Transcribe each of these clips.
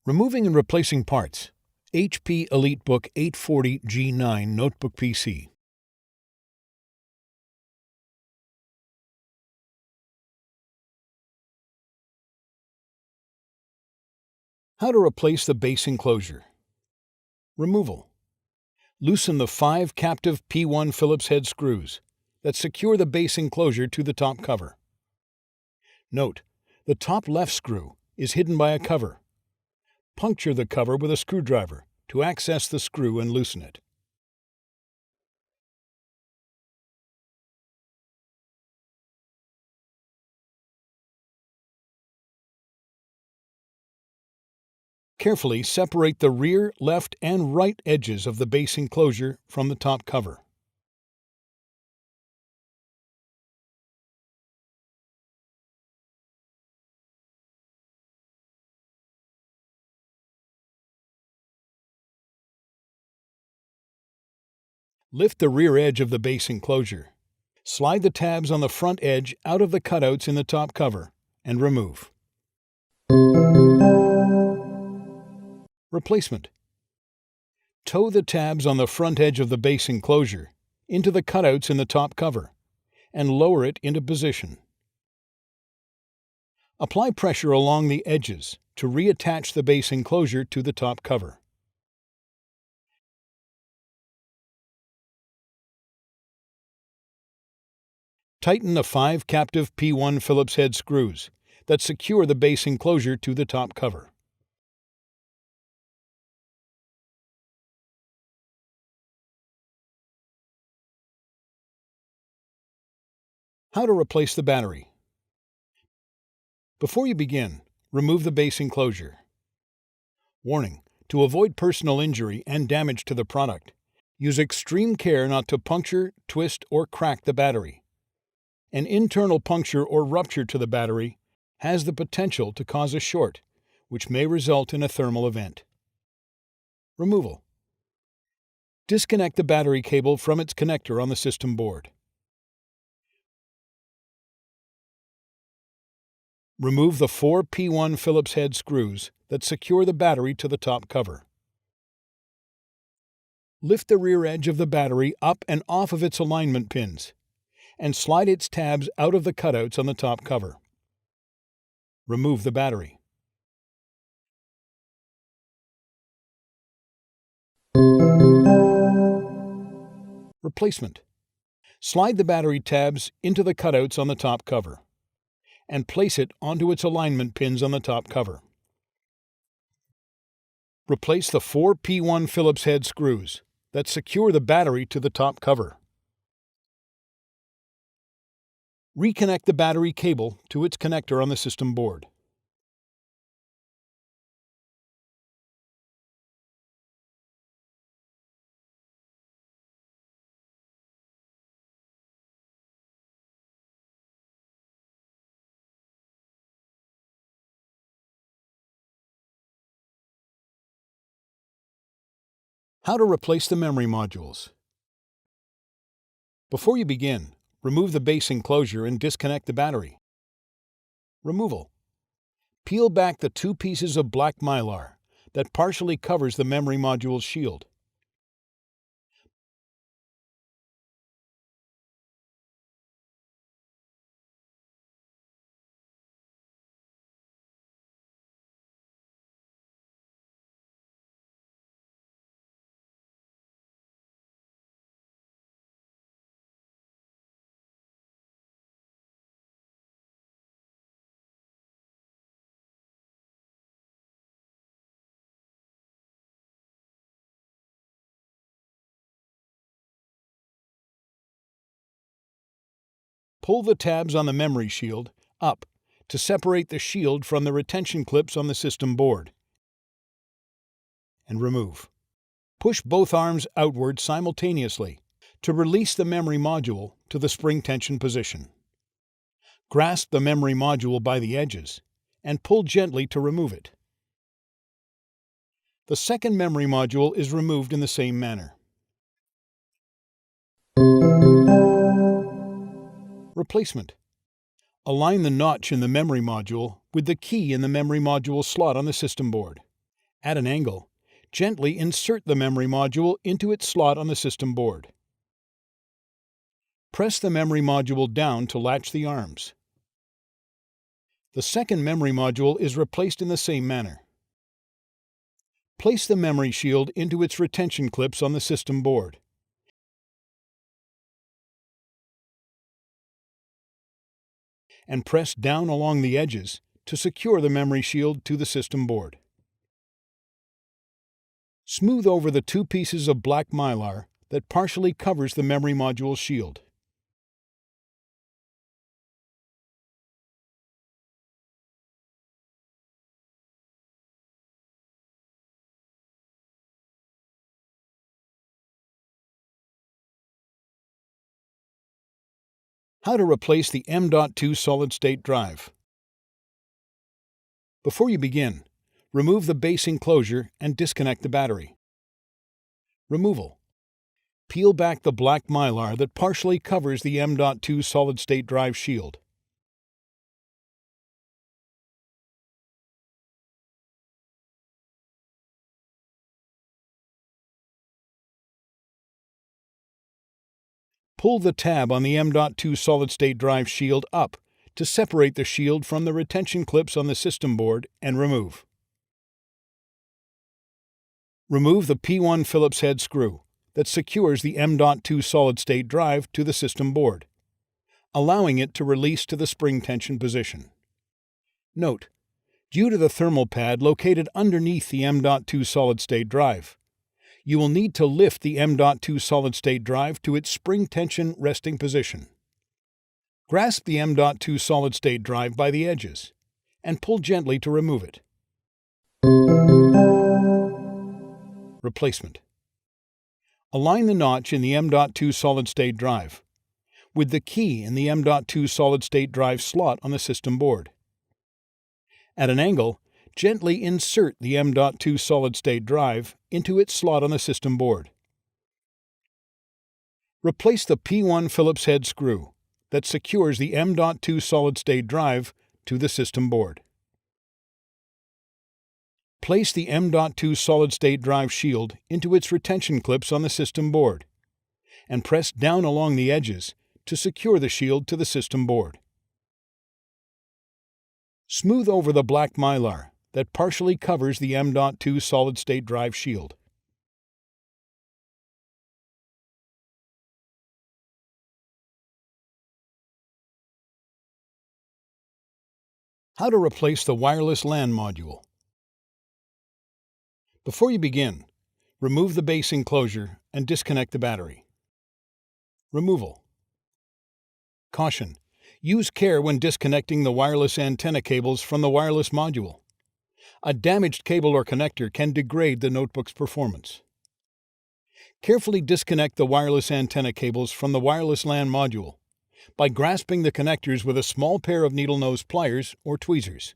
Removing and replacing parts. HP EliteBook 840 G9 Notebook PC. How to replace the base enclosure. Removal. Loosen the 5 captive P1 Phillips head screws that secure the base enclosure to the top cover. Note, the top left screw is hidden by a cover. Puncture the cover with a screwdriver to access the screw and loosen it. Carefully separate the rear, left, and right edges of the base enclosure from the top cover. Lift the rear edge of the base enclosure. Slide the tabs on the front edge out of the cutouts in the top cover and remove. Replacement. Tow the tabs on the front edge of the base enclosure into the cutouts in the top cover and lower it into position. Apply pressure along the edges to reattach the base enclosure to the top cover. Tighten the 5 captive P1 Phillips head screws that secure the base enclosure to the top cover. How to replace the battery. Before you begin, remove the base enclosure. Warning: to avoid personal injury and damage to the product, use extreme care not to puncture, twist, or crack the battery. An internal puncture or rupture to the battery has the potential to cause a short, which may result in a thermal event. Removal. Disconnect the battery cable from its connector on the system board. Remove the 4 P1 Phillips head screws that secure the battery to the top cover. Lift the rear edge of the battery up and off of its alignment pins and slide its tabs out of the cutouts on the top cover. Remove the battery. Replacement. Slide the battery tabs into the cutouts on the top cover and place it onto its alignment pins on the top cover. Replace the 4 P1 Phillips head screws that secure the battery to the top cover. Reconnect the battery cable to its connector on the system board. How to replace the memory modules. Before you begin, remove the base enclosure and disconnect the battery. Removal. Peel back the 2 pieces of black mylar that partially covers the memory module's shield. Pull the tabs on the memory shield up to separate the shield from the retention clips on the system board and remove. Push both arms outward simultaneously to release the memory module to the spring tension position. Grasp the memory module by the edges and pull gently to remove it. The second memory module is removed in the same manner. Replacement. Align the notch in the memory module with the key in the memory module slot on the system board At an angle, gently insert the memory module into its slot on the system board. Press the memory module down to latch the arms. The second memory module is replaced in the same manner. Place the memory shield into its retention clips on the system board. And press down along the edges to secure the memory shield to the system board. Smooth over the two pieces of black mylar that partially covers the memory module shield. How to replace the M.2 solid-state drive. Before you begin, remove the base enclosure and disconnect the battery. Removal. Peel back the black mylar that partially covers the M.2 solid-state drive shield. Pull the tab on the M.2 solid-state drive shield up to separate the shield from the retention clips on the system board and remove. Remove the P1 Phillips head screw that secures the M.2 solid-state drive to the system board, allowing it to release to the spring tension position. Note: due to the thermal pad located underneath the M.2 solid-state drive, you will need to lift the M.2 solid-state drive to its spring tension resting position. Grasp the M.2 solid-state drive by the edges and pull gently to remove it. Replacement. Align the notch in the M.2 solid-state drive with the key in the M.2 solid-state drive slot on the system board. At an angle, gently insert the M.2 solid-state drive into its slot on the system board. Replace the P1 Phillips head screw that secures the M.2 solid-state drive to the system board. Place the M.2 solid-state drive shield into its retention clips on the system board and press down along the edges to secure the shield to the system board. Smooth over the black mylar that partially covers the M.2 solid-state drive shield. How to replace the wireless LAN module. Before you begin, remove the base enclosure and disconnect the battery. Removal. Caution: use care when disconnecting the wireless antenna cables from the wireless module. A damaged cable or connector can degrade the notebook's performance. Carefully disconnect the wireless antenna cables from the wireless LAN module by grasping the connectors with a small pair of needle-nose pliers or tweezers.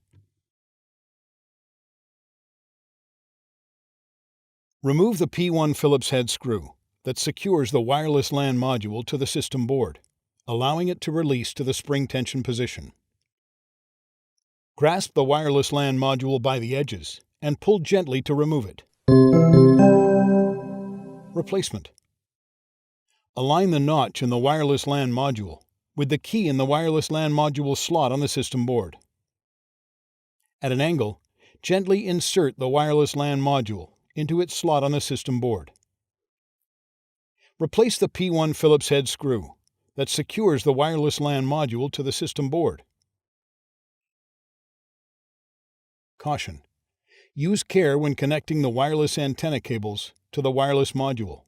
Remove the P1 Phillips head screw that secures the wireless LAN module to the system board, allowing it to release to the spring tension position. Grasp the wireless LAN module by the edges and pull gently to remove it. Replacement. Align the notch in the wireless LAN module with the key in the wireless LAN module slot on the system board. At an angle, gently insert the wireless LAN module into its slot on the system board. Replace the P1 Phillips head screw that secures the wireless LAN module to the system board. Caution: use care when connecting the wireless antenna cables to the wireless module.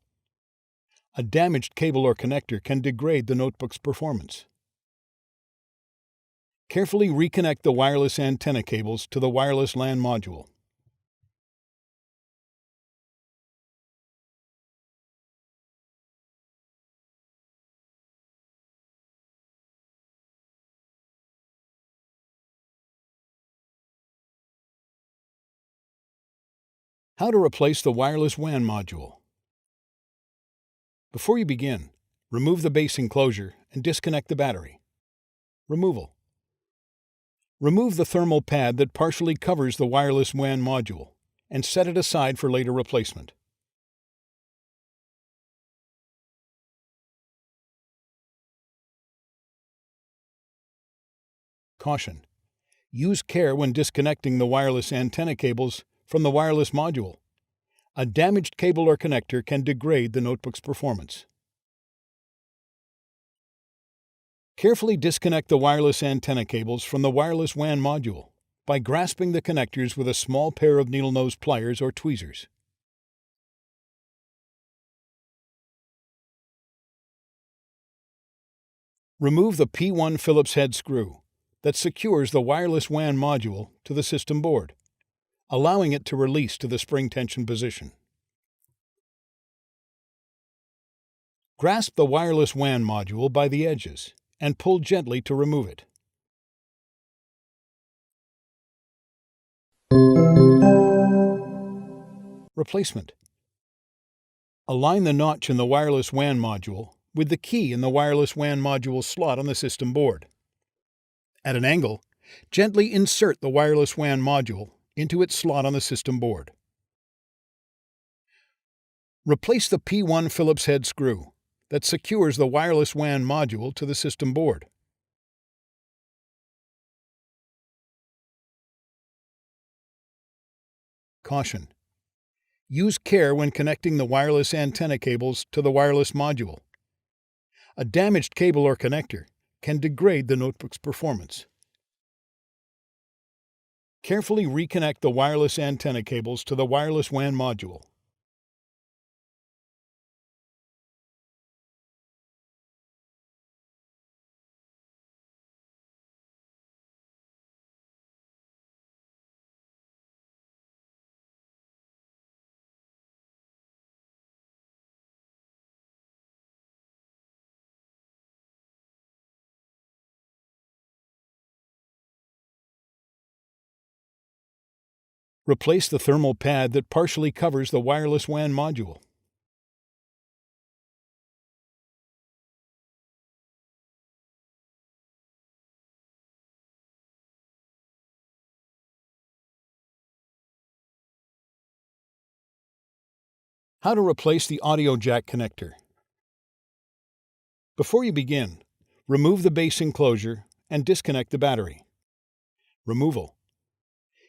A damaged cable or connector can degrade the notebook's performance. Carefully reconnect the wireless antenna cables to the wireless LAN module. How to replace the wireless WAN module. Before you begin, remove the base enclosure and disconnect the battery. Removal. Remove the thermal pad that partially covers the wireless WAN module and set it aside for later replacement. Caution: use care when disconnecting the wireless antenna cables from the wireless module. A damaged cable or connector can degrade the notebook's performance. Carefully disconnect the wireless antenna cables from the wireless WAN module by grasping the connectors with a small pair of needle-nose pliers or tweezers. Remove the P1 Phillips head screw that secures the wireless WAN module to the system board, allowing it to release to the spring tension position. Grasp the wireless WAN module by the edges and pull gently to remove it. Replacement: align the notch in the wireless WAN module with the key in the wireless WAN module slot on the system board. At an angle, gently insert the wireless WAN module into its slot on the system board. Replace the P1 Phillips head screw that secures the wireless WAN module to the system board. Caution: use care when connecting the wireless antenna cables to the wireless module. A damaged cable or connector can degrade the notebook's performance. Carefully reconnect the wireless antenna cables to the wireless WAN module. Replace the thermal pad that partially covers the wireless WAN module. How to replace the audio jack connector. Before you begin, remove the base enclosure and disconnect the battery. Removal: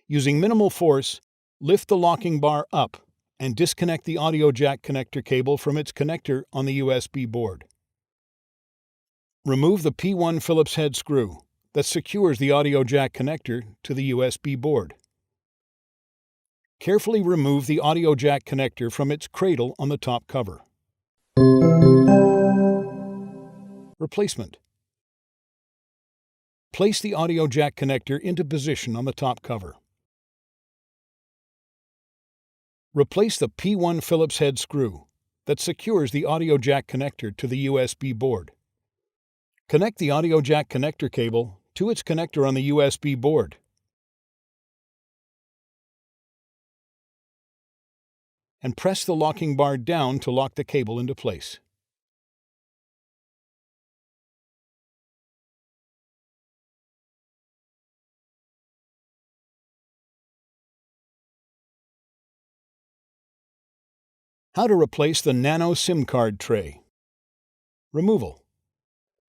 using minimal force, lift the locking bar up and disconnect the audio jack connector cable from its connector on the USB board. Remove the P1 Phillips head screw that secures the audio jack connector to the USB board. Carefully remove the audio jack connector from its cradle on the top cover. Replacement: place the audio jack connector into position on the top cover. Replace the P1 Phillips head screw that secures the audio jack connector to the USB board. Connect the audio jack connector cable to its connector on the USB board. And press the locking bar down to lock the cable into place. How to replace the nano SIM card tray. Removal: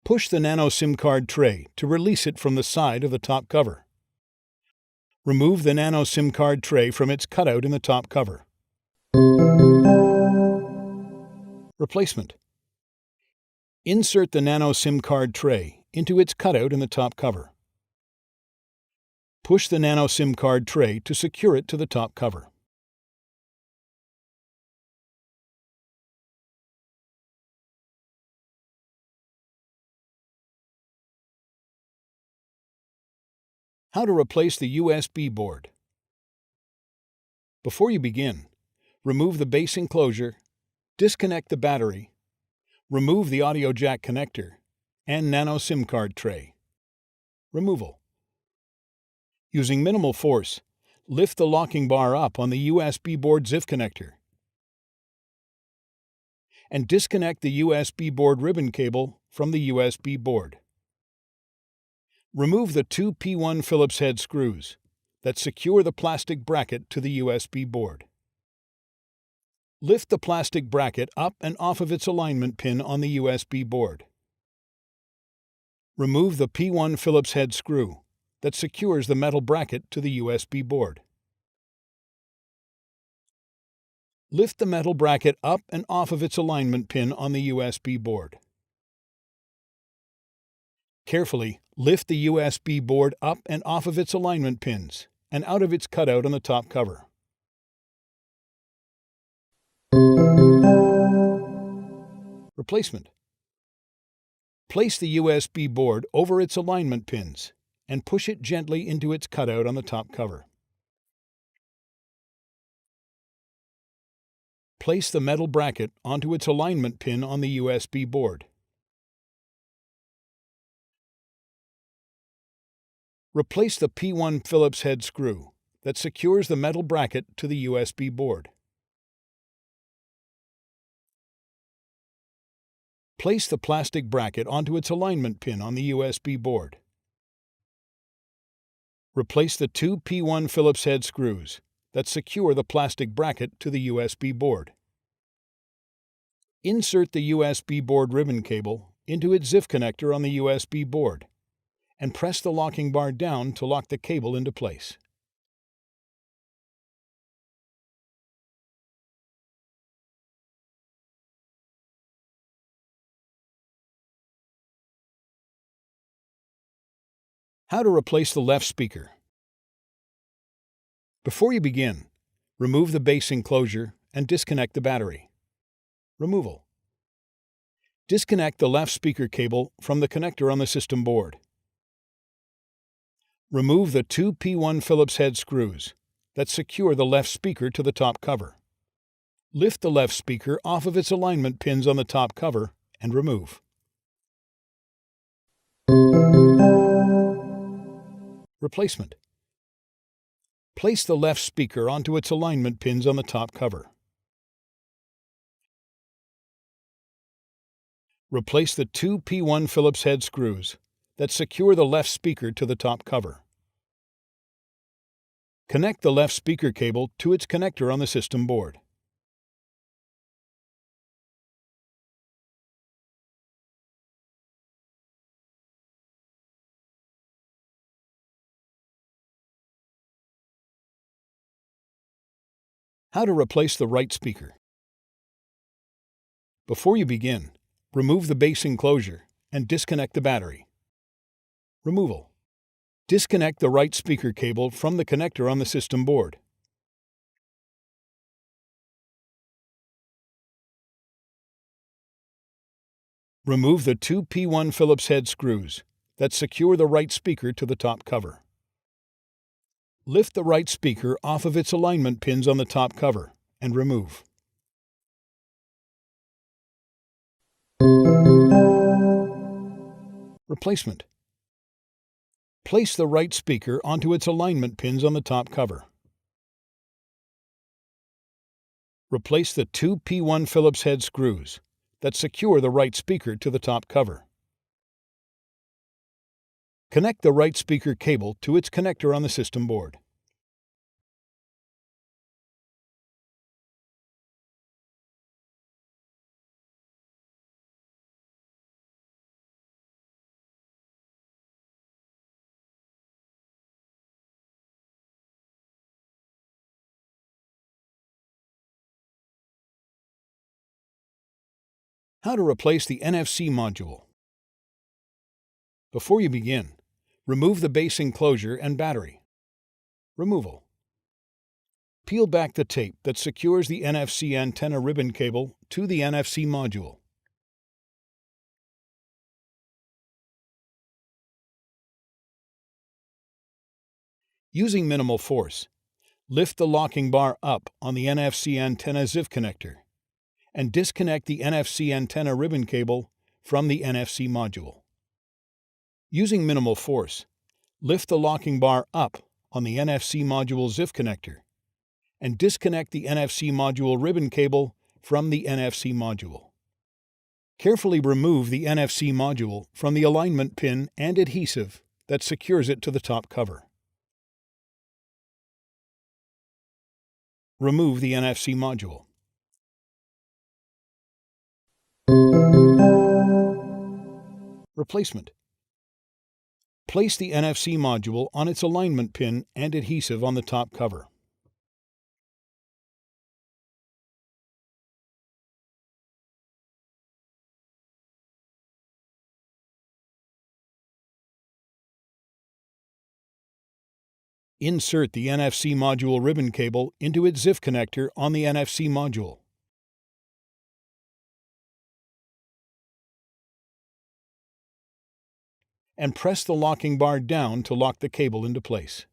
push the nano SIM card tray to release it from the side of the top cover. Remove the nano SIM card tray from its cutout in the top cover. Replacement: insert the nano SIM card tray into its cutout in the top cover. Push the nano SIM card tray to secure it to the top cover. How to replace the USB board. Before you begin, remove the base enclosure, disconnect the battery, remove the audio jack connector, and nano SIM card tray. Removal: using minimal force, lift the locking bar up on the USB board ZIF connector and disconnect the USB board ribbon cable from the USB board. Remove the two P1 Phillips head screws that secure the plastic bracket to the USB board. Lift the plastic bracket up and off of its alignment pin on the USB board. Remove the P1 Phillips head screw that secures the metal bracket to the USB board. Lift the metal bracket up and off of its alignment pin on the USB board. Carefully lift the USB board up and off of its alignment pins and out of its cutout on the top cover. Replacement. Place the USB board over its alignment pins and push it gently into its cutout on the top cover. Place the metal bracket onto its alignment pin on the USB board. Replace the P1 Phillips head screw that secures the metal bracket to the USB board. Place the plastic bracket onto its alignment pin on the USB board. Replace the two P1 Phillips head screws that secure the plastic bracket to the USB board. Insert the USB board ribbon cable into its ZIF connector on the USB board and press the locking bar down to lock the cable into place. How to replace the left speaker. Before you begin, remove the base enclosure and disconnect the battery. Removal. Disconnect the left speaker cable from the connector on the system board. Remove the two P1 Phillips head screws that secure the left speaker to the top cover. Lift the left speaker off of its alignment pins on the top cover and remove. Replacement. Place the left speaker onto its alignment pins on the top cover. Replace the two P1 Phillips head screws that secure the left speaker to the top cover. Connect the left speaker cable to its connector on the system board. How to replace the right speaker. Before you begin, remove the base enclosure and disconnect the battery. Removal. Disconnect the right speaker cable from the connector on the system board. Remove the two P1 Phillips head screws that secure the right speaker to the top cover. Lift the right speaker off of its alignment pins on the top cover and remove. Replacement. Place the right speaker onto its alignment pins on the top cover. Replace the two P1 Phillips head screws that secure the right speaker to the top cover. Connect the right speaker cable to its connector on the system board. How to replace the NFC module. Before you begin, remove the base enclosure and battery. Removal. Peel back the tape that secures the NFC antenna ribbon cable to the NFC module. Using minimal force, lift the locking bar up on the NFC antenna ZIF connector and disconnect the NFC antenna ribbon cable from the NFC module. Using minimal force, lift the locking bar up on the NFC module ZIF connector and disconnect the NFC module ribbon cable from the NFC module. Carefully remove the NFC module from the alignment pin and adhesive that secures it to the top cover. Remove the NFC module. Replacement. Place the NFC module on its alignment pin and adhesive on the top cover. Insert the NFC module ribbon cable into its ZIF connector on the NFC module. And press the locking bar down to lock the cable into place.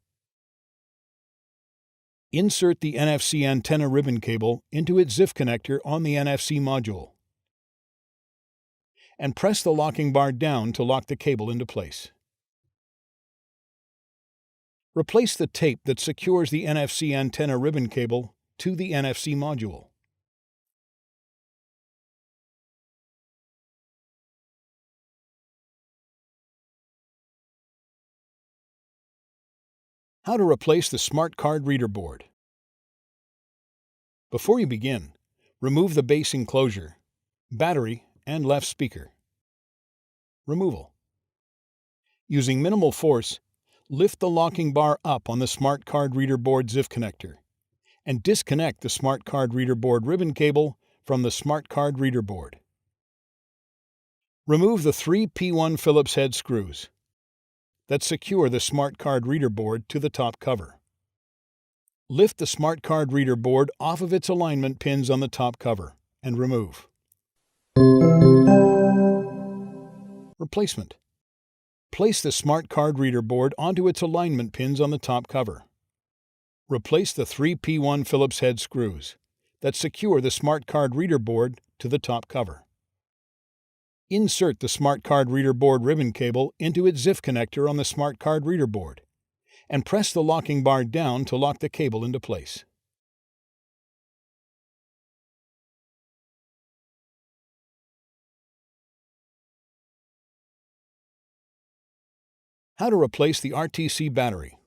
Insert the NFC antenna ribbon cable into its ZIF connector on the NFC module. And press the locking bar down to lock the cable into place. Replace the tape that secures the NFC antenna ribbon cable to the NFC module. How to replace the smart card reader board. Before you begin, remove the base enclosure, battery, and left speaker. Removal. Using minimal force, lift the locking bar up on the smart card reader board ZIF connector and disconnect the smart card reader board ribbon cable from the smart card reader board. Remove the 3 P1 Phillips head screws that secure the smart card reader board to the top cover. Lift the smart card reader board off of its alignment pins on the top cover and remove. Replacement. Place the smart card reader board onto its alignment pins on the top cover. Replace the 3 P1 Phillips head screws that secure the smart card reader board to the top cover. Insert the smart card reader board ribbon cable into its ZIF connector on the smart card reader board and press the locking bar down to lock the cable into place. How to replace the RTC battery.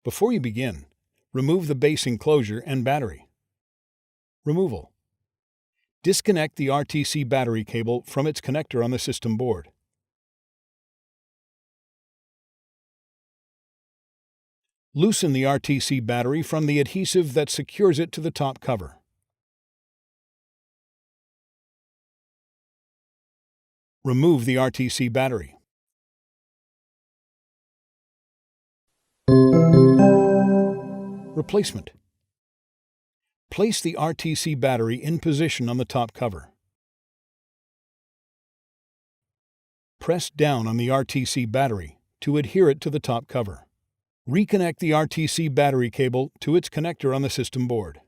Before you begin, remove the base enclosure and battery. Removal. Disconnect the RTC battery cable from its connector on the system board. Loosen the RTC battery from the adhesive that secures it to the top cover. Remove the RTC battery. Replacement. Place the RTC battery in position on the top cover. Press down on the RTC battery to adhere it to the top cover. Reconnect the RTC battery cable to its connector on the system board.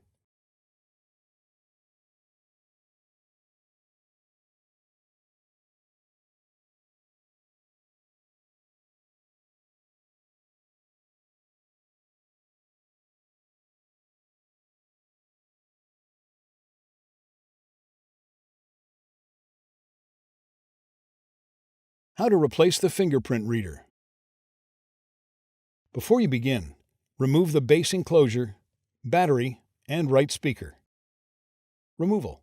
How to replace the fingerprint reader. Before you begin, remove the base enclosure, battery, and right speaker. Removal.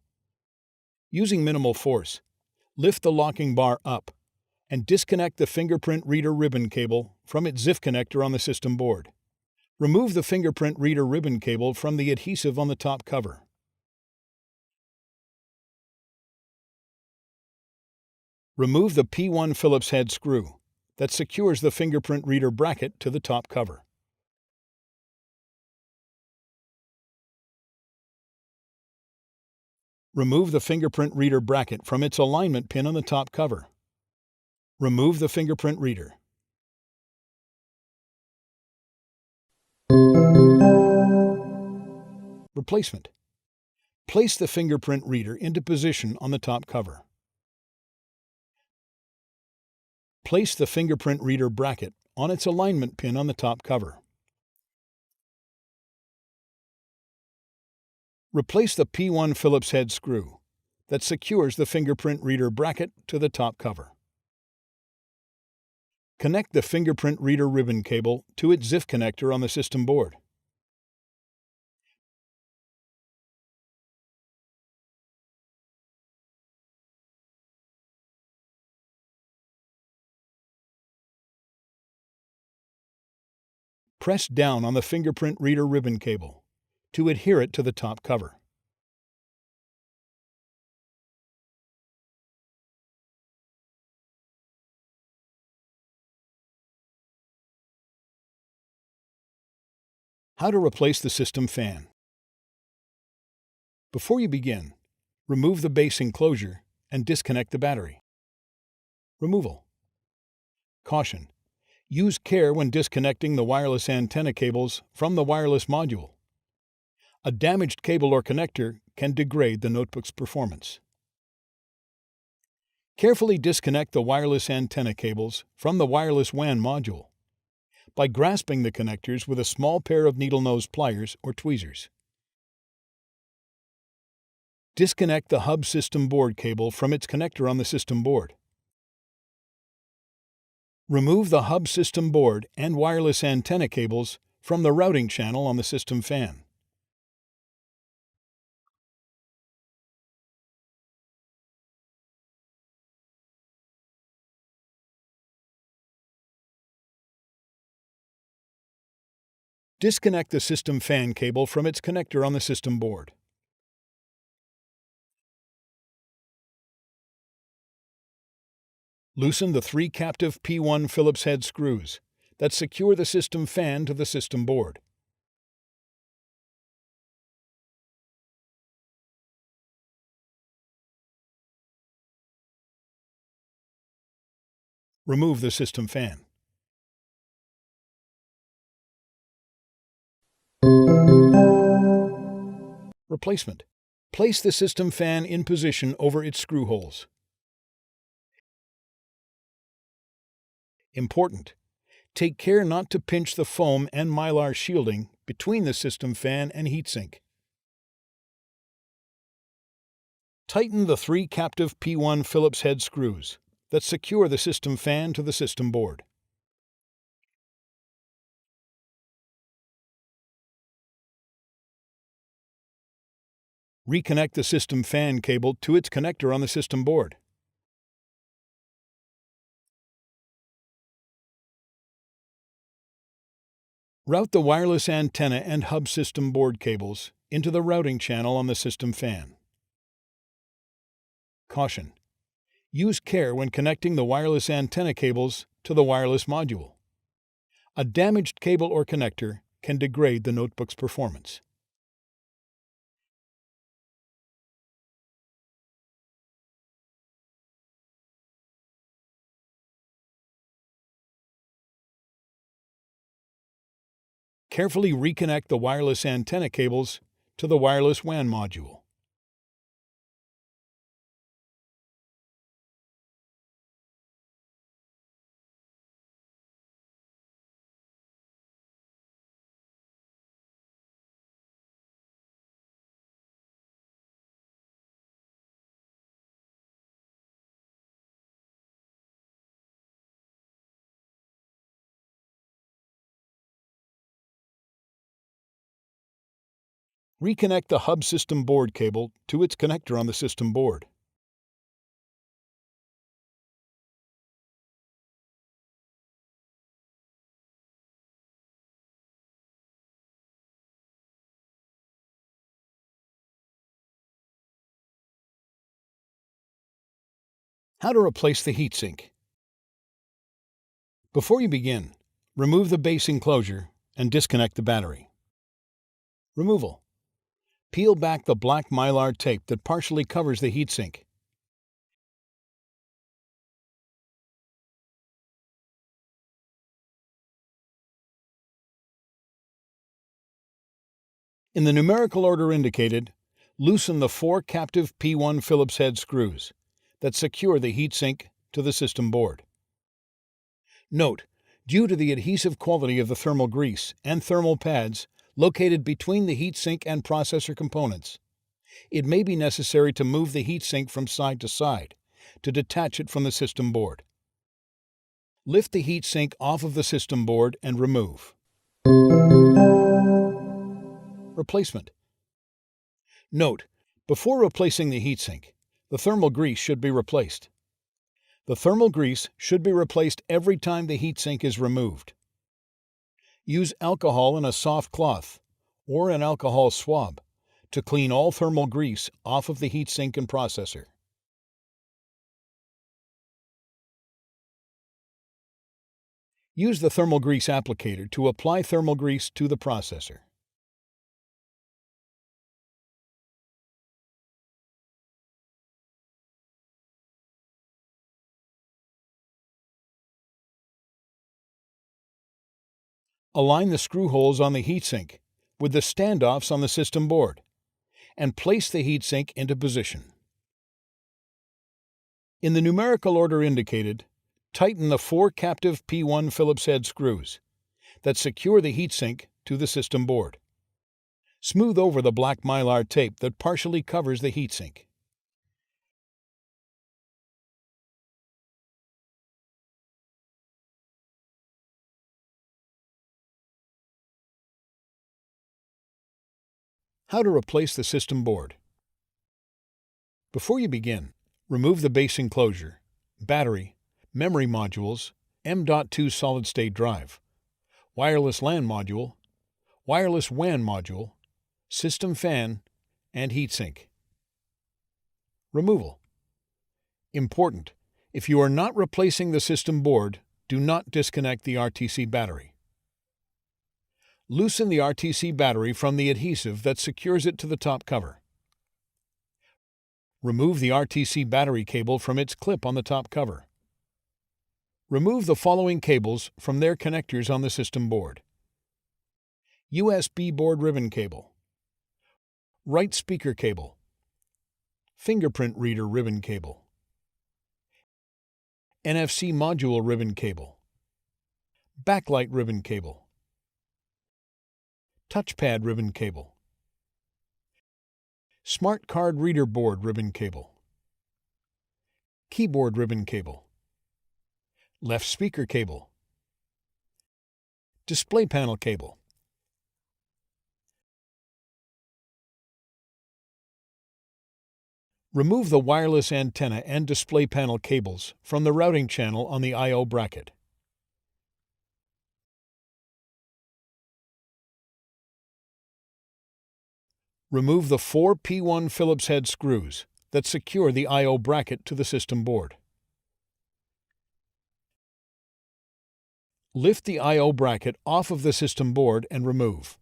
Using minimal force, lift the locking bar up and disconnect the fingerprint reader ribbon cable from its ZIF connector on the system board. Remove the fingerprint reader ribbon cable from the adhesive on the top cover. Remove the P1 Phillips head screw that secures the fingerprint reader bracket to the top cover. Remove the fingerprint reader bracket from its alignment pin on the top cover. Remove the fingerprint reader. Replacement. Place the fingerprint reader into position on the top cover. Place the fingerprint reader bracket on its alignment pin on the top cover. Replace the P1 Phillips head screw that secures the fingerprint reader bracket to the top cover. Connect the fingerprint reader ribbon cable to its ZIF connector on the system board. Press down on the fingerprint reader ribbon cable to adhere it to the top cover. How to replace the system fan. Before you begin, remove the base enclosure and disconnect the battery. Removal. Caution: use care when disconnecting the wireless antenna cables from the wireless module. A damaged cable or connector can degrade the notebook's performance. Carefully disconnect the wireless antenna cables from the wireless WAN module by grasping the connectors with a small pair of needle-nose pliers or tweezers. Disconnect the hub system board cable from its connector on the system board. Remove the hub system board and wireless antenna cables from the routing channel on the system fan. Disconnect the system fan cable from its connector on the system board. Loosen the 3 captive P1 Phillips head screws that secure the system fan to the system board. Remove the system fan. Replacement. Place the system fan in position over its screw holes. Important: take care not to pinch the foam and mylar shielding between the system fan and heatsink. Tighten the 3 captive P1 Phillips head screws that secure the system fan to the system board. Reconnect the system fan cable to its connector on the system board. Route the wireless antenna and hub system board cables into the routing channel on the system fan. Caution: use care when connecting the wireless antenna cables to the wireless module. A damaged cable or connector can degrade the notebook's performance. Carefully reconnect the wireless antenna cables to the wireless WAN module. Reconnect the hub system board cable to its connector on the system board. How to replace the heatsink. Before you begin, remove the base enclosure and disconnect the battery. Removal. Peel back the black mylar tape that partially covers the heatsink. In the numerical order indicated, loosen the 4 captive P1 Phillips head screws that secure the heatsink to the system board. Note: due to the adhesive quality of the thermal grease and thermal pads located between the heatsink and processor components, it may be necessary to move the heatsink from side to side to detach it from the system board. Lift the heatsink off of the system board and remove. Replacement. Note: before replacing the heatsink, the thermal grease should be replaced. The thermal grease should be replaced every time the heatsink is removed. Use alcohol in a soft cloth or an alcohol swab to clean all thermal grease off of the heatsink and processor. Use the thermal grease applicator to apply thermal grease to the processor. Align the screw holes on the heatsink with the standoffs on the system board and place the heatsink into position. In the numerical order indicated, tighten the 4 captive P1 Phillips head screws that secure the heatsink to the system board. Smooth over the black mylar tape that partially covers the heatsink. How to replace the system board. Before you begin, remove the base enclosure, battery, memory modules, M.2 solid-state drive, wireless LAN module, wireless WAN module, system fan, and heatsink. Removal. Important: if you are not replacing the system board, do not disconnect the RTC battery. Loosen the RTC battery from the adhesive that secures it to the top cover. Remove the RTC battery cable from its clip on the top cover. Remove the following cables from their connectors on the system board: USB board ribbon cable, right speaker cable, fingerprint reader ribbon cable, NFC module ribbon cable, backlight ribbon cable, touchpad ribbon cable, smart card reader board ribbon cable, keyboard ribbon cable, left speaker cable, display panel cable. Remove the wireless antenna and display panel cables from the routing channel on the I/O bracket. Remove the 4 P1 Phillips head screws that secure the I/O bracket to the system board. Lift the I/O bracket off of the system board and remove.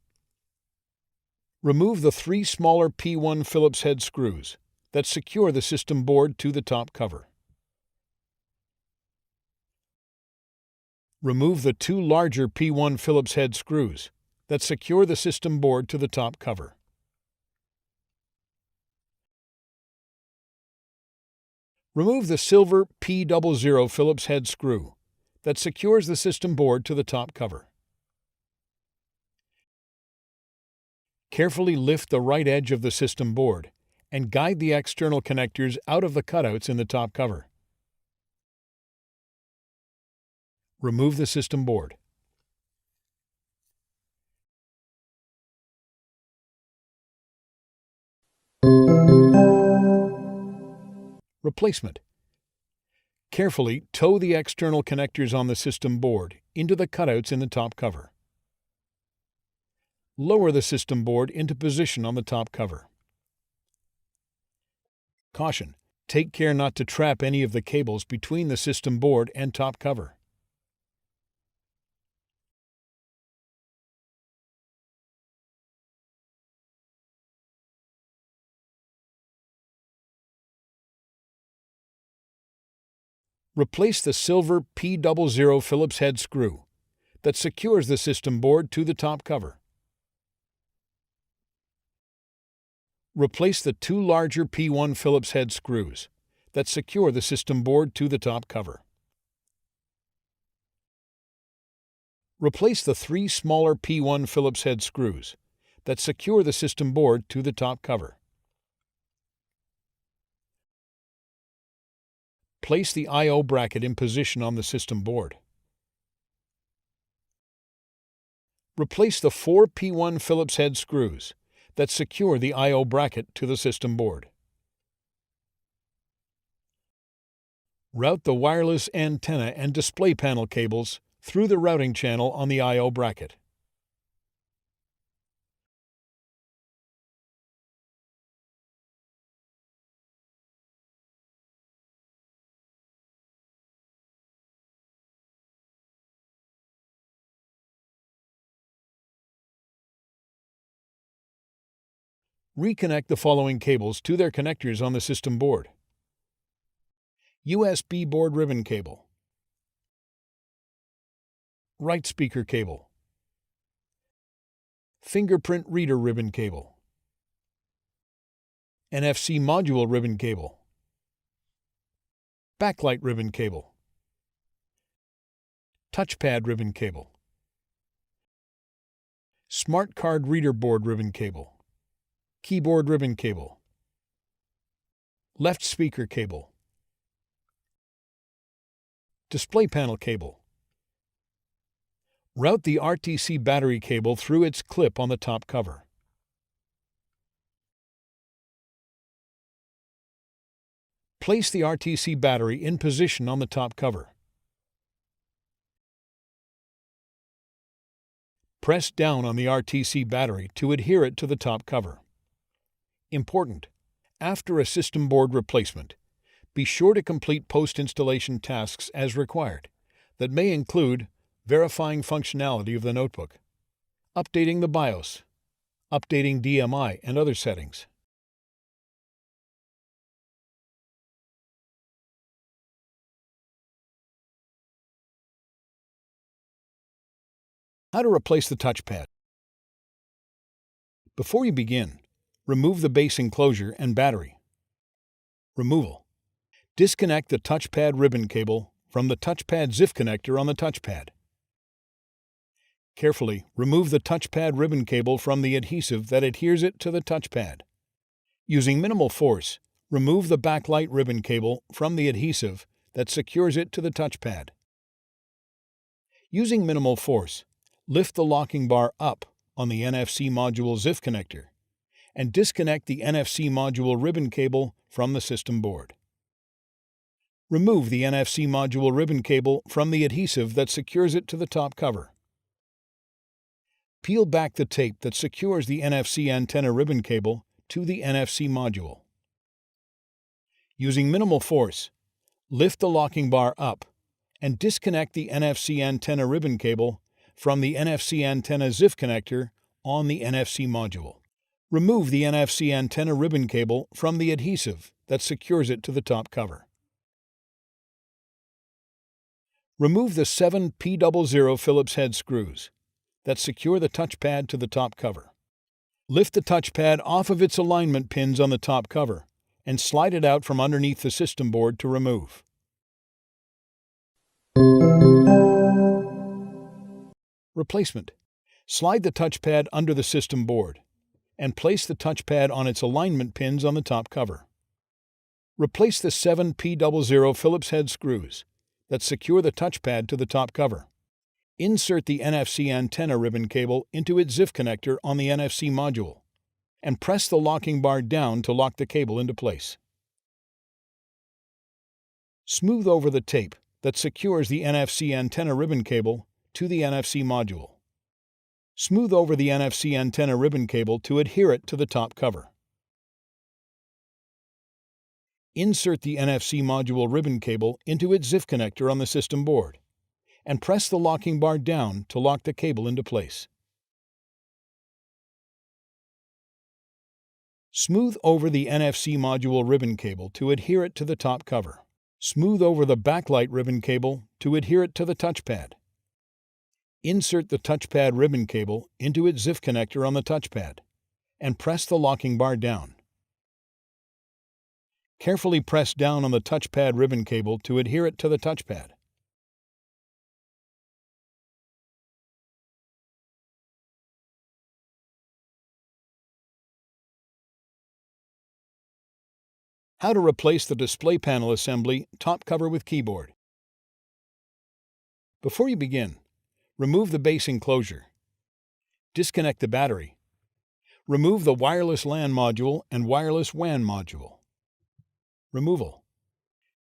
Remove the 3 smaller P1 Phillips head screws that secure the system board to the top cover. Remove the 2 larger P1 Phillips head screws that secure the system board to the top cover. Remove the silver P00 Phillips head screw that secures the system board to the top cover. Carefully lift the right edge of the system board and guide the external connectors out of the cutouts in the top cover. Remove the system board. Replacement. Carefully tow the external connectors on the system board into the cutouts in the top cover. Lower the system board into position on the top cover. Caution: take care not to trap any of the cables between the system board and top cover. Replace the silver P00 Phillips head screw that secures the system board to the top cover. Replace the 2 larger P1 Phillips head screws that secure the system board to the top cover. Replace the 3 smaller P1 Phillips head screws that secure the system board to the top cover. Place the I/O bracket in position on the system board. Replace the 4 P1 Phillips head screws that secure the I/O bracket to the system board. Route the wireless antenna and display panel cables through the routing channel on the I/O bracket. Reconnect the following cables to their connectors on the system board. USB board ribbon cable, right speaker cable, fingerprint reader ribbon cable, NFC module ribbon cable, backlight ribbon cable, touchpad ribbon cable, smart card reader board ribbon cable, keyboard ribbon cable, left speaker cable, display panel cable. Route the RTC battery cable through its clip on the top cover. Place the RTC battery in position on the top cover. Press down on the RTC battery to adhere it to the top cover. Important: after a system board replacement, be sure to complete post-installation tasks as required that may include verifying functionality of the notebook, updating the BIOS, updating DMI and other settings. How to replace the touchpad. Before you begin, remove the base enclosure and battery. Removal: disconnect the touchpad ribbon cable from the touchpad ZIF connector on the touchpad. Carefully remove the touchpad ribbon cable from the adhesive that adheres it to the touchpad. Using minimal force, remove the backlight ribbon cable from the adhesive that secures it to the touchpad. Using minimal force, lift the locking bar up on the NFC module ZIF connector and disconnect the NFC module ribbon cable from the system board. Remove the NFC module ribbon cable from the adhesive that secures it to the top cover. Peel back the tape that secures the NFC antenna ribbon cable to the NFC module. Using minimal force, lift the locking bar up and disconnect the NFC antenna ribbon cable from the NFC antenna ZIF connector on the NFC module. Remove the NFC antenna ribbon cable from the adhesive that secures it to the top cover. Remove the 7P00 Phillips head screws that secure the touchpad to the top cover. Lift the touchpad off of its alignment pins on the top cover and slide it out from underneath the system board to remove. Replacement: slide the touchpad under the system board and place the touchpad on its alignment pins on the top cover. Replace the 7P00 Phillips head screws that secure the touchpad to the top cover. Insert the NFC antenna ribbon cable into its ZIF connector on the NFC module and press the locking bar down to lock the cable into place. Smooth over the tape that secures the NFC antenna ribbon cable to the NFC module. Smooth over the NFC antenna ribbon cable to adhere it to the top cover. Insert the NFC module ribbon cable into its ZIF connector on the system board and press the locking bar down to lock the cable into place. Smooth over the NFC module ribbon cable to adhere it to the top cover. Smooth over the backlight ribbon cable to adhere it to the touchpad. Insert the touchpad ribbon cable into its ZIF connector on the touchpad and press the locking bar down. Carefully press down on the touchpad ribbon cable to adhere it to the touchpad. How to replace the display panel assembly top cover with keyboard. Before you begin, remove the base enclosure. Disconnect the battery. Remove the wireless LAN module and wireless WAN module. Removal: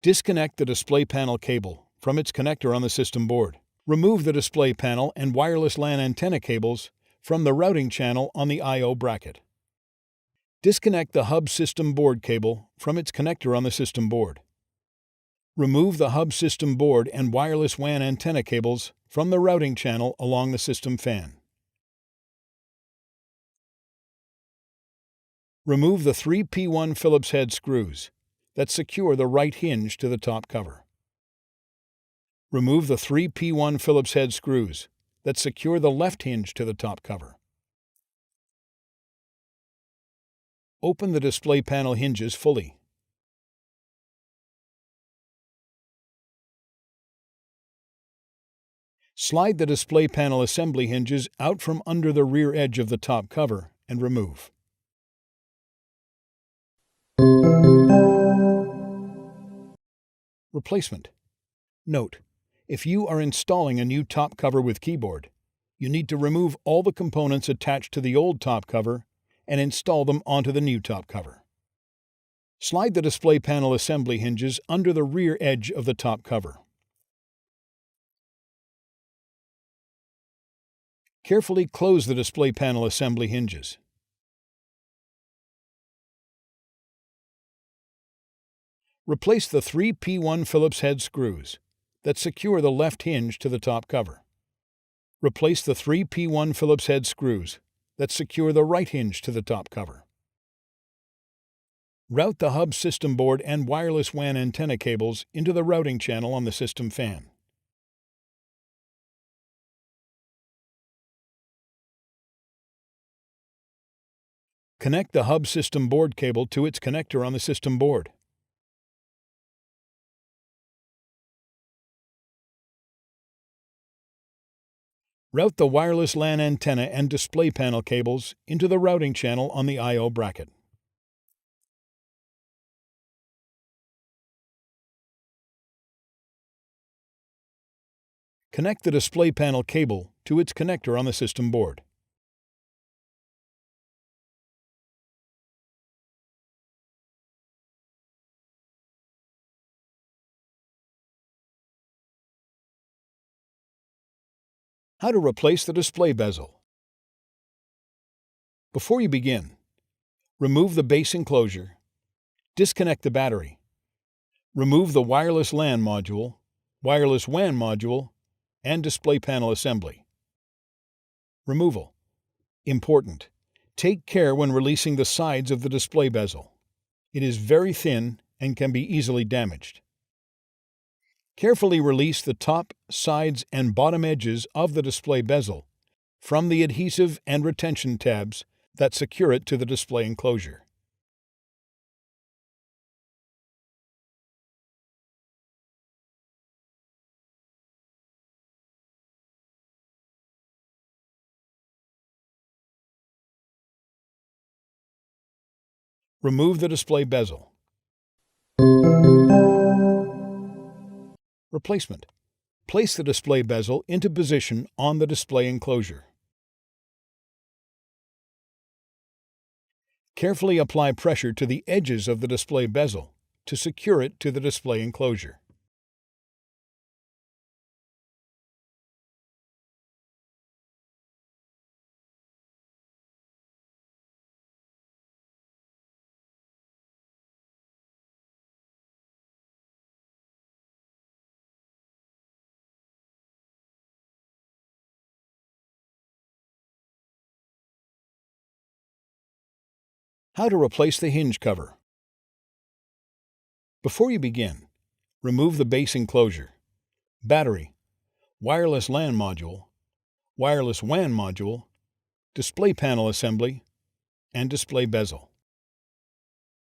disconnect the display panel cable from its connector on the system board. Remove the display panel and wireless LAN antenna cables from the routing channel on the I/O bracket. Disconnect the hub system board cable from its connector on the system board. Remove the hub system board and wireless WAN antenna cables from the routing channel along the system fan. Remove the 3 P1 Phillips head screws that secure the right hinge to the top cover. Remove the 3 P1 Phillips head screws that secure the left hinge to the top cover. Open the display panel hinges fully. Slide the display panel assembly hinges out from under the rear edge of the top cover and remove. Replacement. Note: if you are installing a new top cover with keyboard, you need to remove all the components attached to the old top cover and install them onto the new top cover. Slide the display panel assembly hinges under the rear edge of the top cover. Carefully close the display panel assembly hinges. Replace the 3 P1 Phillips head screws that secure the left hinge to the top cover. Replace the 3 P1 Phillips head screws that secure the right hinge to the top cover. Route the hub system board and wireless WAN antenna cables into the routing channel on the system fan. Connect the hub system board cable to its connector on the system board. Route the wireless LAN antenna and display panel cables into the routing channel on the I/O bracket. Connect the display panel cable to its connector on the system board. How to replace the display bezel. Before you begin, remove the base enclosure, disconnect the battery, remove the wireless LAN module, wireless WAN module, and display panel assembly. Removal. Important: take care when releasing the sides of the display bezel. It is very thin and can be easily damaged. Carefully release the top, sides, and bottom edges of the display bezel from the adhesive and retention tabs that secure it to the display enclosure. Remove the display bezel. Replacement. Place the display bezel into position on the display enclosure. Carefully apply pressure to the edges of the display bezel to secure it to the display enclosure. How to replace the hinge cover. Before you begin, remove the base enclosure, battery, wireless LAN module, wireless WAN module, display panel assembly, and display bezel.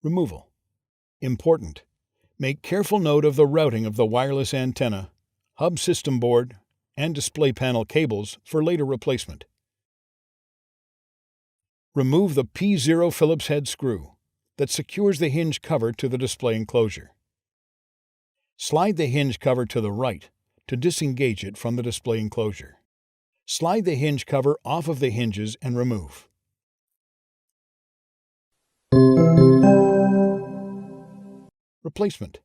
Removal. Important: make careful note of the routing of the wireless antenna, hub system board, and display panel cables for later replacement. Remove the P0 Phillips head screw that secures the hinge cover to the display enclosure. Slide the hinge cover to the right to disengage it from the display enclosure. Slide the hinge cover off of the hinges and remove. Replacement.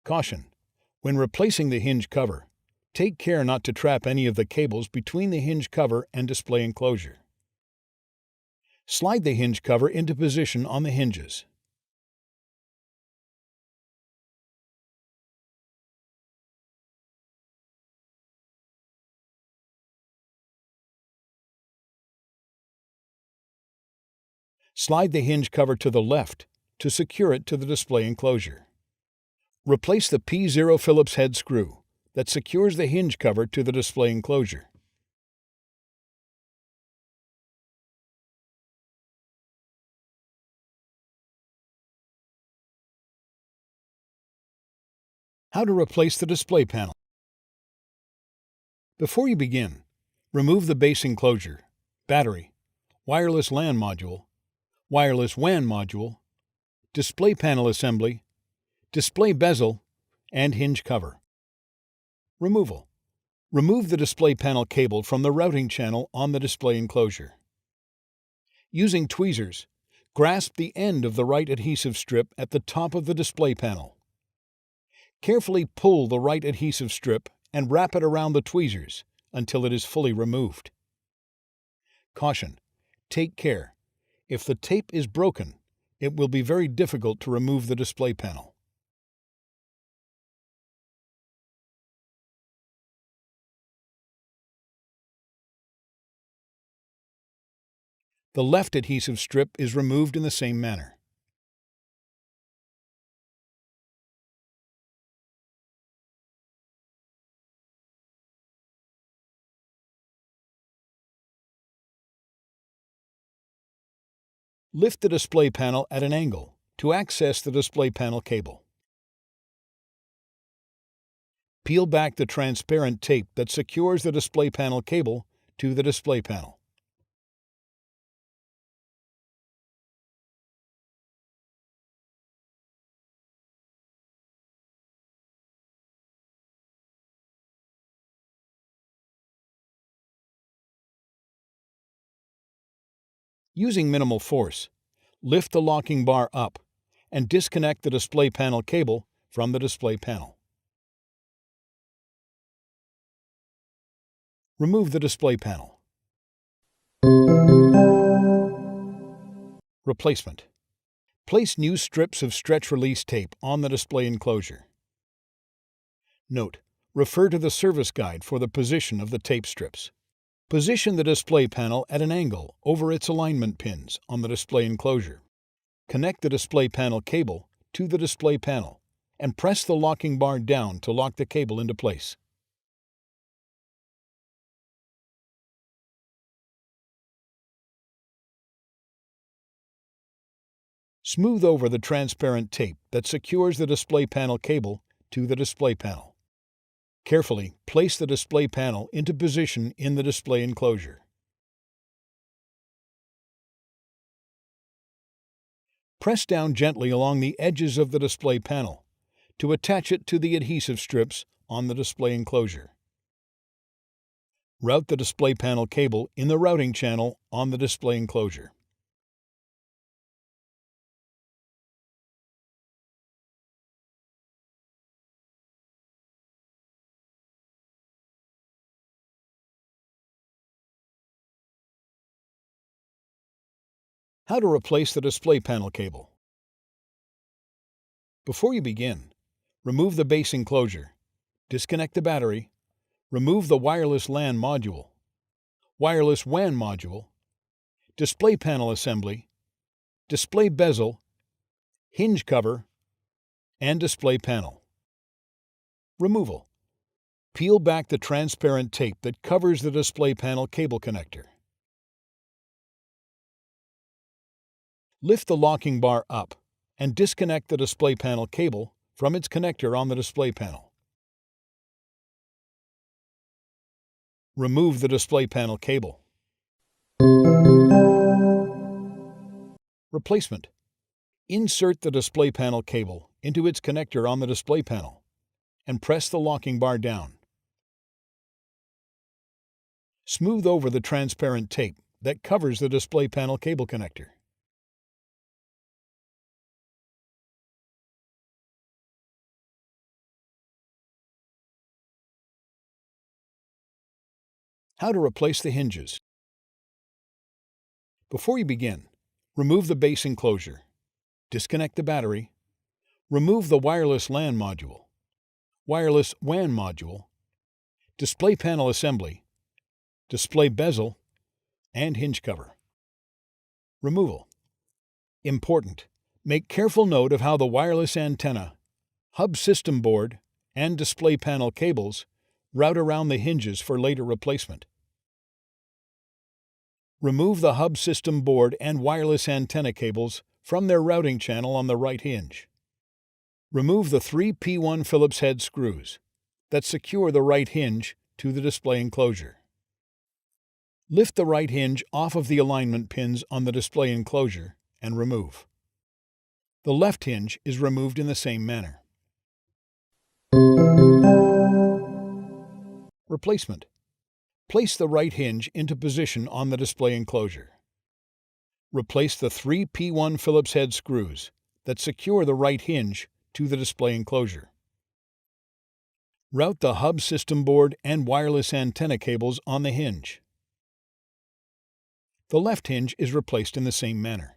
Caution: when replacing the hinge cover, take care not to trap any of the cables between the hinge cover and display enclosure. Slide the hinge cover into position on the hinges. Slide the hinge cover to the left to secure it to the display enclosure. Replace the P0 Phillips head screw that secures the hinge cover to the display enclosure. How to replace the display panel. Before you begin, remove the base enclosure, battery, wireless LAN module, wireless WAN module, display panel assembly, display bezel, and hinge cover. Removal. Remove the display panel cable from the routing channel on the display enclosure. Using tweezers, grasp the end of the right adhesive strip at the top of the display panel. Carefully pull the right adhesive strip and wrap it around the tweezers until it is fully removed. Caution: take care. If the tape is broken, it will be very difficult to remove the display panel. The left adhesive strip is removed in the same manner. Lift the display panel at an angle to access the display panel cable. Peel back the transparent tape that secures the display panel cable to the display panel. Using minimal force, lift the locking bar up and disconnect the display panel cable from the display panel. Remove the display panel. Replacement. Place new strips of stretch release tape on the display enclosure. Note: refer to the service guide for the position of the tape strips. Position the display panel at an angle over its alignment pins on the display enclosure. Connect the display panel cable to the display panel and press the locking bar down to lock the cable into place. Smooth over the transparent tape that secures the display panel cable to the display panel. Carefully place the display panel into position in the display enclosure. Press down gently along the edges of the display panel to attach it to the adhesive strips on the display enclosure. Route the display panel cable in the routing channel on the display enclosure. How to replace the display panel cable. Before you begin, remove the base enclosure, disconnect the battery, remove the wireless LAN module, wireless WAN module, display panel assembly, display bezel, hinge cover, and display panel. Removal. Peel back the transparent tape that covers the display panel cable connector. Lift the locking bar up and disconnect the display panel cable from its connector on the display panel. Remove the display panel cable. Replacement. Insert the display panel cable into its connector on the display panel and press the locking bar down. Smooth over the transparent tape that covers the display panel cable connector. How to replace the hinges. Before you begin, remove the base enclosure, disconnect the battery, remove the wireless LAN module, wireless WAN module, display panel assembly, display bezel, and hinge cover. Removal. Important: make careful note of how the wireless antenna, hub system board, and display panel cables route around the hinges for later replacement. Remove the hub system board and wireless antenna cables from their routing channel on the right hinge. Remove the 3 P1 Phillips head screws that secure the right hinge to the display enclosure. Lift the right hinge off of the alignment pins on the display enclosure and remove. The left hinge is removed in the same manner. Replacement: place the right hinge into position on the display enclosure. Replace the 3 P1 Phillips head screws that secure the right hinge to the display enclosure. Route the hub system board and wireless antenna cables on the hinge. The left hinge is replaced in the same manner.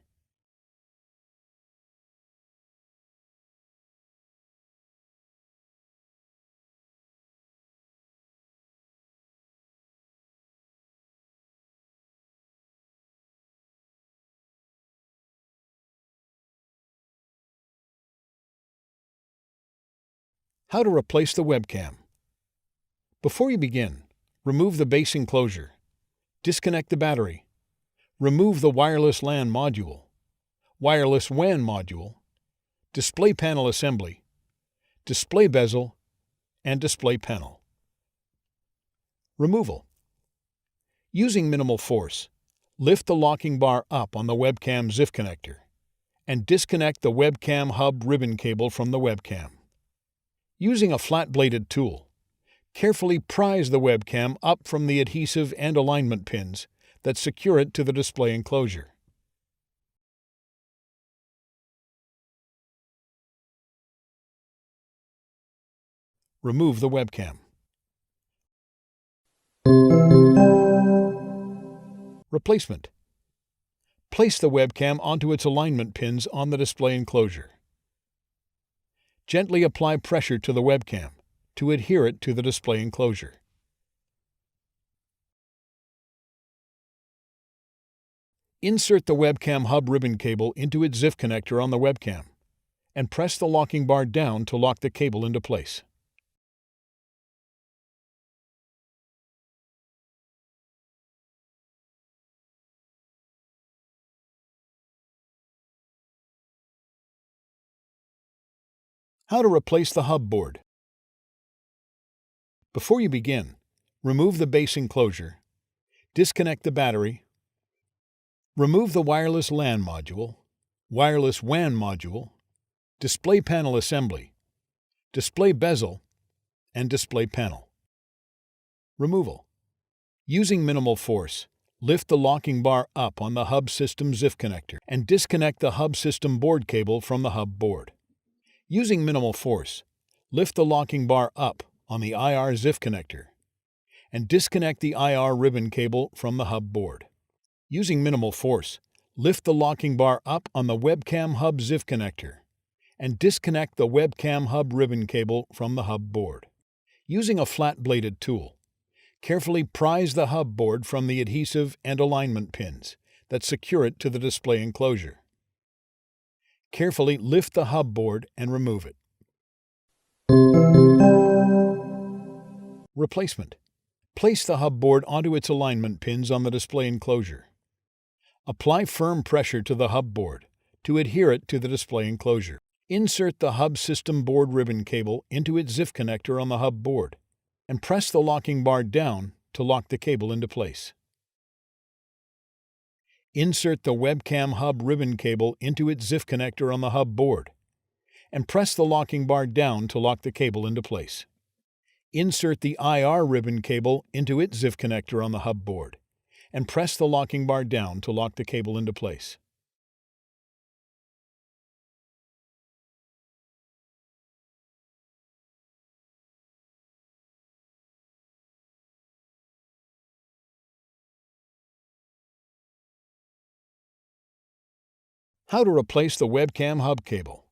How to replace the webcam. Before you begin, remove the base enclosure, disconnect the battery, remove the wireless LAN module, wireless WAN module, display panel assembly, display bezel, and display panel. Removal: using minimal force, lift the locking bar up on the webcam ZIF connector and disconnect the webcam hub ribbon cable from the webcam. Using a flat-bladed tool, carefully prise the webcam up from the adhesive and alignment pins that secure it to the display enclosure. Remove the webcam. Replacement: place the webcam onto its alignment pins on the display enclosure. Gently apply pressure to the webcam to adhere it to the display enclosure. Insert the webcam hub ribbon cable into its ZIF connector on the webcam and press the locking bar down to lock the cable into place. How to replace the hub board. Before you begin, remove the base enclosure, disconnect the battery, remove the wireless LAN module, wireless WAN module, display panel assembly, display bezel, and display panel. Removal: using minimal force, lift the locking bar up on the hub system ZIF connector and disconnect the hub system board cable from the hub board. Using minimal force, lift the locking bar up on the IR ZIF connector and disconnect the IR ribbon cable from the hub board. Using minimal force, lift the locking bar up on the webcam hub ZIF connector and disconnect the webcam hub ribbon cable from the hub board. Using a flat-bladed tool, carefully prise the hub board from the adhesive and alignment pins that secure it to the display enclosure. Carefully lift the hub board and remove it. Replacement: place the hub board onto its alignment pins on the display enclosure. Apply firm pressure to the hub board to adhere it to the display enclosure. Insert the hub system board ribbon cable into its ZIF connector on the hub board and press the locking bar down to lock the cable into place. Insert the webcam hub ribbon cable into its ZIF connector on the hub board and press the locking bar down to lock the cable into place. Insert the IR ribbon cable into its ZIF connector on the hub board and press the locking bar down to lock the cable into place. How to replace the webcam hub cable.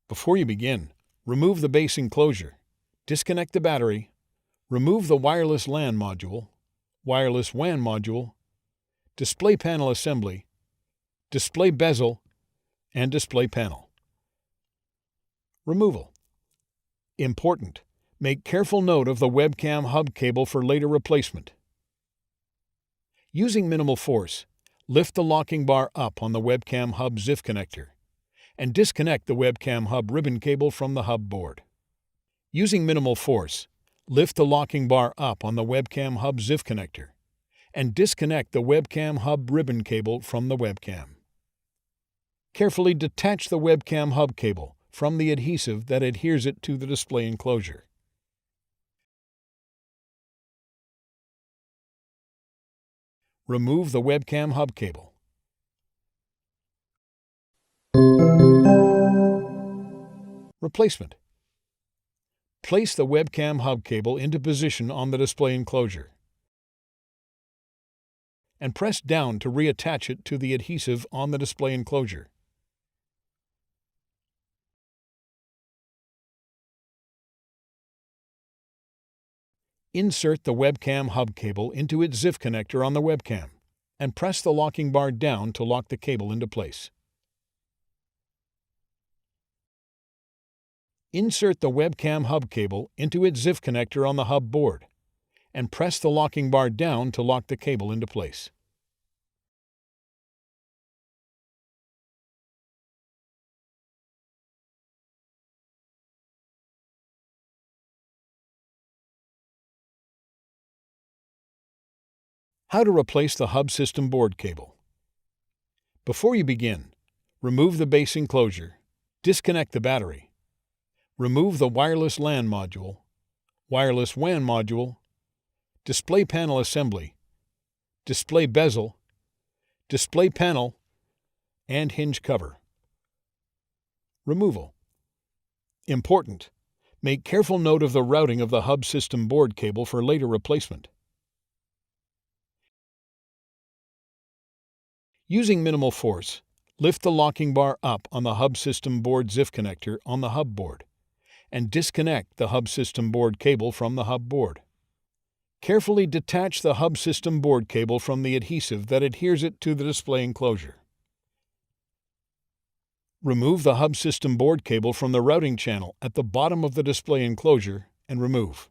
Before you begin, remove the base enclosure, disconnect the battery, remove the wireless LAN module, wireless WAN module, display panel assembly, display bezel, and display panel. Removal. Important: make careful note of the webcam hub cable for later replacement. Using minimal force, lift the locking bar up on the webcam hub ZIF connector and disconnect the webcam hub ribbon cable from the hub board. Using minimal force, lift the locking bar up on the webcam hub ZIF connector and disconnect the webcam hub ribbon cable from the webcam. Carefully detach the webcam hub cable from the adhesive that adheres it to the display enclosure. Remove the webcam hub cable. Replacement. Place the webcam hub cable into position on the display enclosure and press down to reattach it to the adhesive on the display enclosure. Insert the webcam hub cable into its ZIF connector on the webcam and press the locking bar down to lock the cable into place. Insert the webcam hub cable into its ZIF connector on the hub board and press the locking bar down to lock the cable into place. How to replace the hub system board cable. Before you begin, remove the base enclosure, disconnect the battery, remove the wireless LAN module, wireless WAN module, display panel assembly, display bezel, display panel, and hinge cover. Removal. Important: make careful note of the routing of the hub system board cable for later replacement. Using minimal force, lift the locking bar up on the hub system board ZIF connector on the hub board and disconnect the hub system board cable from the hub board. Carefully detach the hub system board cable from the adhesive that adheres it to the display enclosure. Remove the hub system board cable from the routing channel at the bottom of the display enclosure and remove.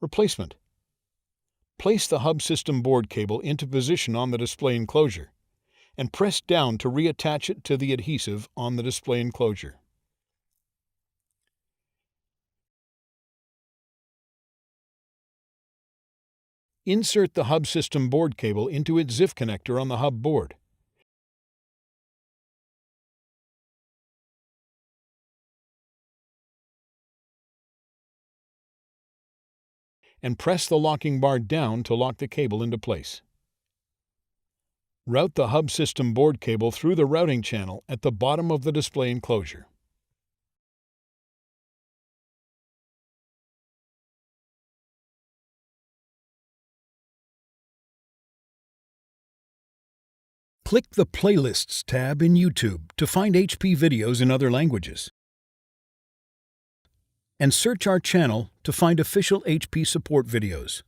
Replacement. Place the hub system board cable into position on the display enclosure and press down to reattach it to the adhesive on the display enclosure. Insert the hub system board cable into its ZIF connector on the hub board. And press the locking bar down to lock the cable into place. Route the hub system board cable through the routing channel at the bottom of the display enclosure. Click the Playlists tab in YouTube to find HP videos in other languages. And search our channel to find official HP support videos.